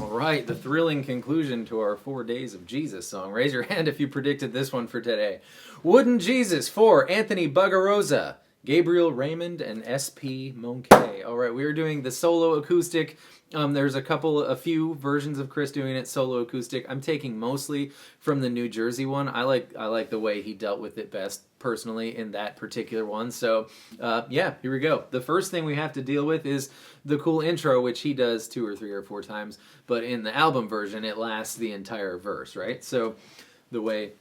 All right, the thrilling conclusion to our 4 Days of Jesus song. Raise your hand if you predicted this one for today. Wooden Jesus for Anthony Bagarosa, Gabriel Raymond, and S.P. Monkey. All right, we are doing the solo acoustic. There's a few versions of Chris doing it solo acoustic. I'm taking mostly from the New Jersey one. I like the way he dealt with it best personally in that particular one. So yeah, here we go. The first thing we have to deal with is the cool intro, which he does 2 or 3 or 4 times, but in the album version it lasts the entire verse, right? So the way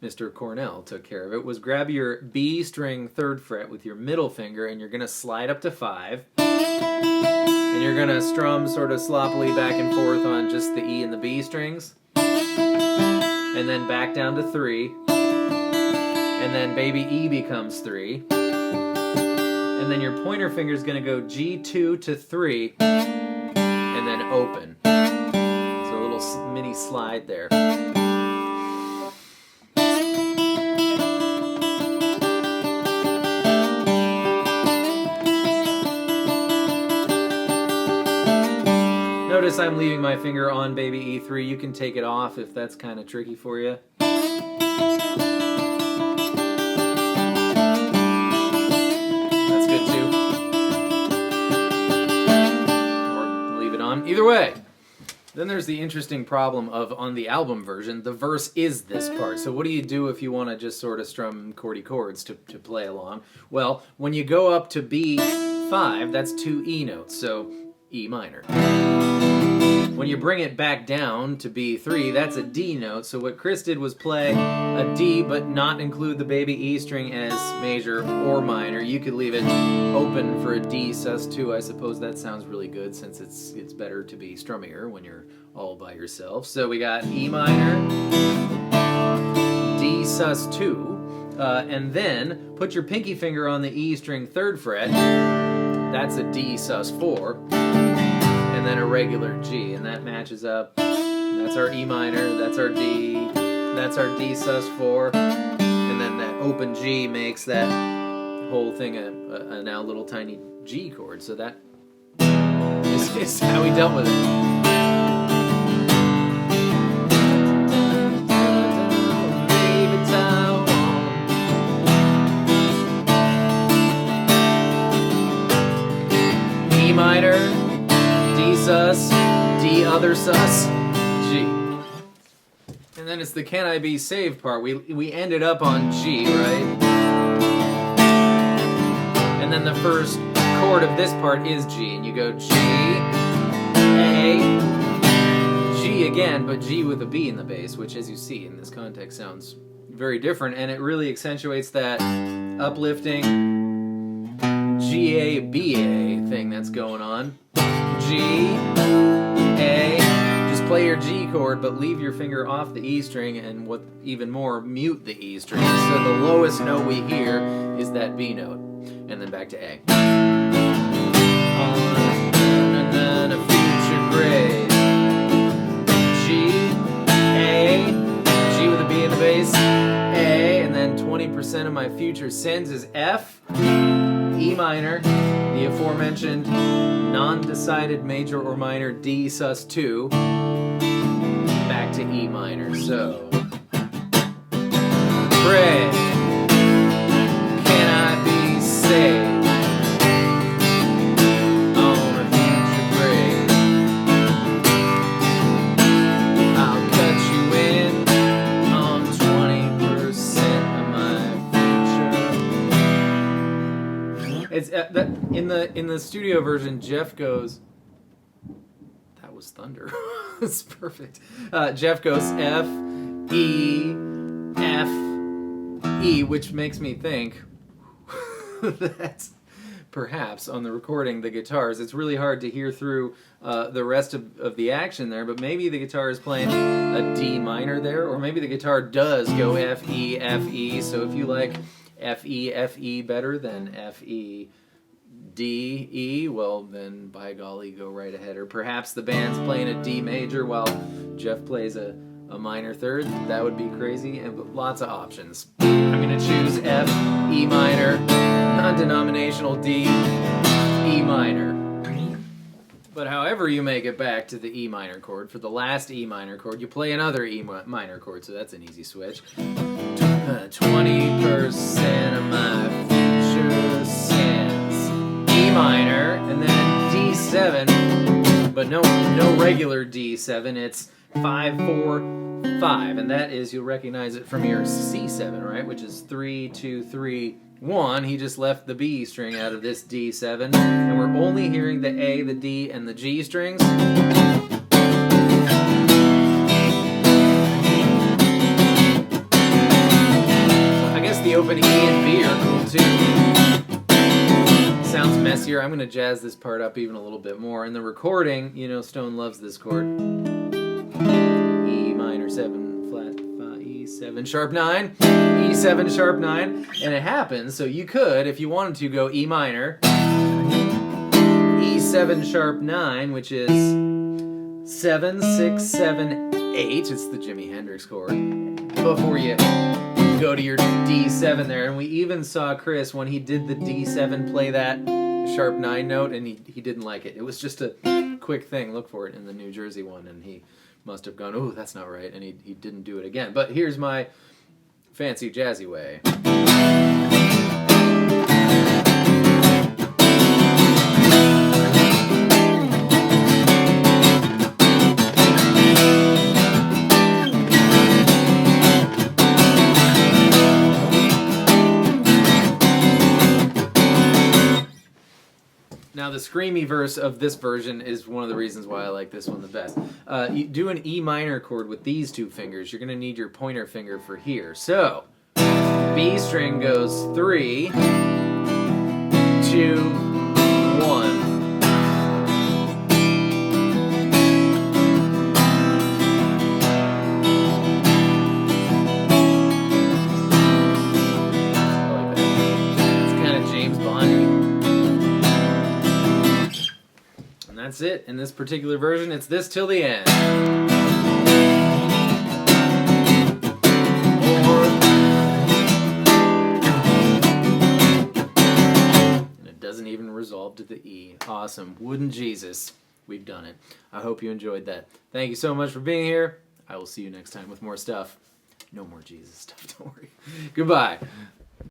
Mr. Cornell took care of it was grab your B string 3rd fret with your middle finger, and you're going to slide up to 5. And you're going to strum sort of sloppily back and forth on just the E and the B strings. And then back down to 3. And then baby E becomes 3. And then your pointer finger is going to go G2 to 3. And then open. So a little mini slide there. Notice I'm leaving my finger on baby E3. You can take it off if that's kind of tricky for you. That's good too. Or leave it on. Either way. Then there's the interesting problem of, on the album version, the verse is this part. So what do you do if you want to just sort of strum chordy chords to play along? Well, when you go up to B5, that's 2 E notes, so E minor. When you bring it back down to B3, that's a D note. So what Chris did was play a D, but not include the baby E string as major or minor. You could leave it open for a D sus2. I suppose that sounds really good, since it's better to be strummier when you're all by yourself. So we got E minor, D sus2, and then put your pinky finger on the E string 3rd fret. That's a D sus4. And then a regular G, and that matches up. That's our E minor, that's our D, that's our D sus4, and then that open G makes that whole thing a now little tiny G chord. So that is how we dealt with it. E minor, D sus, D other sus, G. And then it's the Can I Be Saved part. We ended up on G, right? And then the first chord of this part is G. And you go G, A, G again, but G with a B in the bass, which, as you see in this context, sounds very different. And it really accentuates that uplifting G-A-B-A thing that's going on. G, A, just play your G chord, but leave your finger off the E string, and what even more, mute the E string. So the lowest note we hear is that B note, and then back to A. On a future grade. G, A, G with a B in the bass, A, and then 20% of my future sends is F, E minor, the aforementioned non-decided major or minor D sus2, back to E minor. So, pray, can I be saved on a future grade? I'll cut you in on 20% of my future. It's in the studio version, Jeff goes, that was thunder. It's perfect. Jeff goes F, E, F, E, which makes me think that perhaps on the recording, the guitars, it's really hard to hear through the rest of the action there, but maybe the guitar is playing a D minor there, or maybe the guitar does go F, E, F, E. So if you like F, E better than F, E, D, E, well then by golly, go right ahead. Or perhaps the band's playing a D major while Jeff plays a minor 3rd. That would be crazy, and lots of options. I'm gonna choose F, E minor, non-denominational D, E minor. But however you make it back to the E minor chord, for the last E minor chord, you play another E minor chord, so that's an easy switch. 20% of my future sins. E minor, and then D7, but no regular D7, it's 5, 4, 5, and that is, you'll recognize it from your C7, right, which is 3, 2, 3, 1. He just left the B string out of this D7, and we're only hearing the A, the D, and the G strings. So I guess the open E and B are cool too. Sounds messier. I'm going to jazz this part up even a little bit more. In the recording, you know Stone loves this chord. E minor 7 flat 5, E7 sharp 9, E7 sharp 9, and it happens, so you could, if you wanted to, go E minor, E7 sharp 9, which is 7, 6, 7, 8, it's the Jimi Hendrix chord, before you go to your D7 there. And we even saw Chris, when he did the D7, play that sharp 9 note, and he didn't like it. It was just a quick thing. Look for it in the New Jersey one, and he must have gone, oh, that's not right, and he didn't do it again. But here's my fancy jazzy way. Now, the screamy verse of this version is one of the reasons why I like this one the best. You do an E minor chord with these two fingers. You're going to need your pointer finger for here. So, B string goes 3, 2, 1. That's it. In this particular version, it's this till the end. And it doesn't even resolve to the E. Awesome. Wooden Jesus. We've done it. I hope you enjoyed that. Thank you so much for being here. I will see you next time with more stuff. No more Jesus stuff, don't worry. Goodbye.